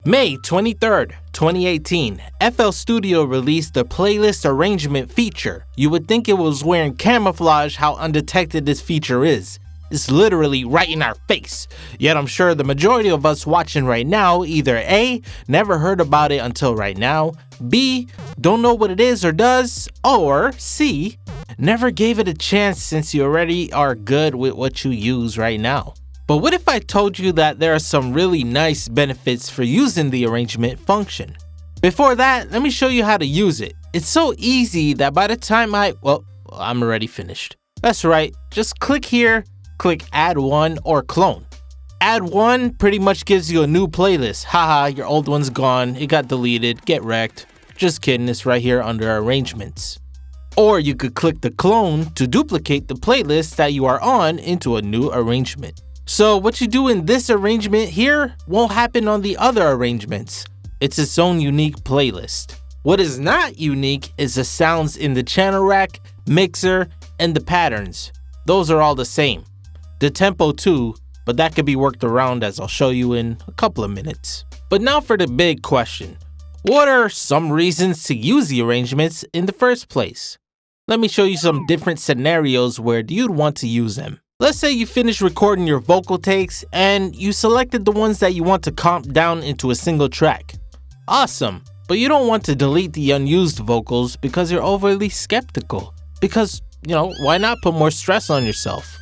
May 23rd, 2018, FL Studio released the playlist arrangement feature. You would think it was wearing camouflage how undetected this feature is. It's literally right in our face. Yet I'm sure the majority of us watching right now either A, never heard about it until right now, B, don't know what it is or does, or C, never gave it a chance since you already are good with what you use right now. But what if I told you that there are some really nice benefits for using the arrangement function? Before that, let me show you how to use it. It's so easy that by the time I'm already finished. That's right, just click here, click add one or clone. Add one pretty much gives you a new playlist. Haha, your old one's gone, it got deleted, get wrecked. Just kidding, it's right here under arrangements. Or you could click the clone to duplicate the playlist that you are on into a new arrangement. So what you do in this arrangement here won't happen on the other arrangements. It's its own unique playlist. What is not unique is the sounds in the channel rack, mixer, and the patterns. Those are all the same. The tempo too, but that could be worked around as I'll show you in a couple of minutes. But now for the big question. What are some reasons to use the arrangements in the first place? Let me show you some different scenarios where you'd want to use them. Let's say you finished recording your vocal takes and you selected the ones that you want to comp down into a single track. Awesome, but you don't want to delete the unused vocals because you're overly skeptical. Because, why not put more stress on yourself?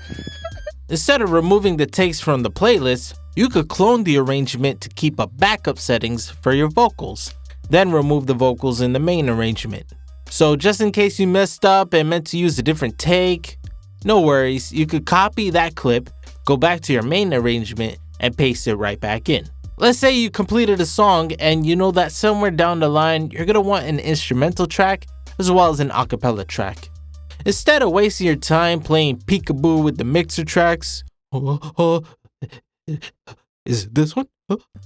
Instead of removing the takes from the playlist, you could clone the arrangement to keep up backup settings for your vocals, then remove the vocals in the main arrangement. So just in case you messed up and meant to use a different take, no worries, you could copy that clip, go back to your main arrangement, and paste it right back in. Let's say you completed a song and you know that somewhere down the line you're gonna want an instrumental track as well as an acapella track. Instead of wasting your time playing peekaboo with the mixer tracks, is it this one?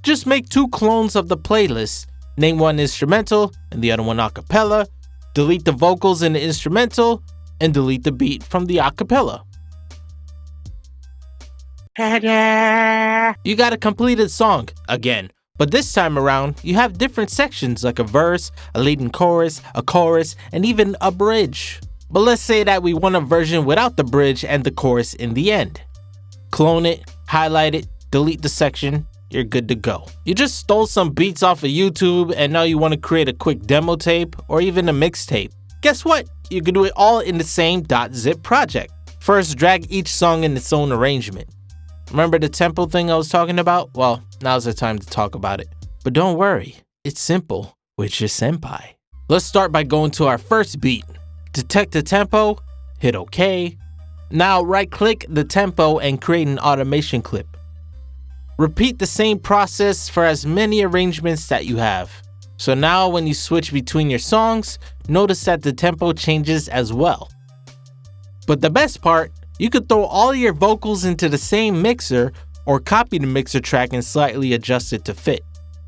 Just make two clones of the playlist, name one instrumental and the other one acapella, delete the vocals in the instrumental, and delete the beat from the acapella. You got a completed song, again, but this time around, you have different sections like a verse, a leading chorus, a chorus, and even a bridge. But let's say that we want a version without the bridge and the chorus in the end. Clone it, highlight it, delete the section, you're good to go. You just stole some beats off of YouTube and now you want to create a quick demo tape or even a mixtape. Guess what? You can do it all in the same .zip project. First, drag each song in its own arrangement. Remember the tempo thing I was talking about? Well, now's the time to talk about it. But don't worry, it's simple with your senpai. Let's start by going to our first beat. Detect the tempo, hit OK. Now right-click the tempo and create an automation clip. Repeat the same process for as many arrangements that you have. So now when you switch between your songs, notice that the tempo changes as well. But the best part, you could throw all your vocals into the same mixer or copy the mixer track and slightly adjust it to fit.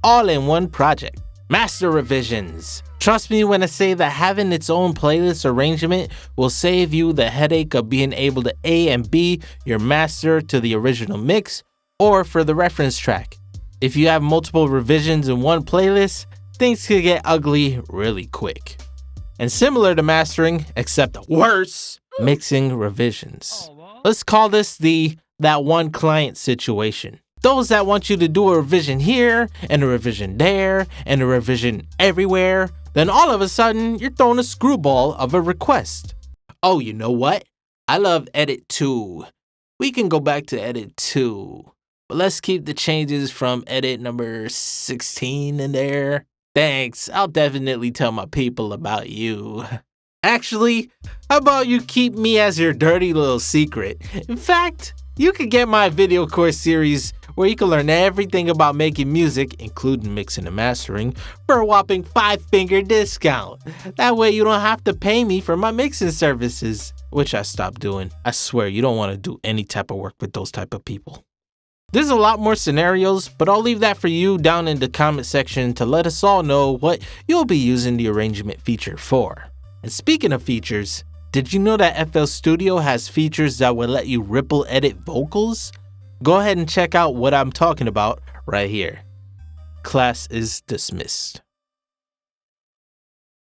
All in one project. Master revisions. Trust me when I say that having its own playlist arrangement will save you the headache of being able to A and B your master to the original mix or for the reference track. If you have multiple revisions in one playlist, things could get ugly really quick. And similar to mastering, except worse, mixing revisions. Let's call this the that one client situation. Those that want you to do a revision here, and a revision there, and a revision everywhere, then all of a sudden, you're throwing a screwball of a request. Oh, you know what? I love edit 2. We can go back to edit 2. But let's keep the changes from edit number 16 in there. Thanks, I'll definitely tell my people about you. Actually, how about you keep me as your dirty little secret? In fact, you could get my video course series where you can learn everything about making music, including mixing and mastering, for a whopping 5-finger discount. That way you don't have to pay me for my mixing services, which I stopped doing. I swear you don't want to do any type of work with those type of people. There's a lot more scenarios, but I'll leave that for you down in the comment section to let us all know what you'll be using the arrangement feature for. And speaking of features, did you know that FL Studio has features that will let you ripple edit vocals? Go ahead and check out what I'm talking about right here. Class is dismissed.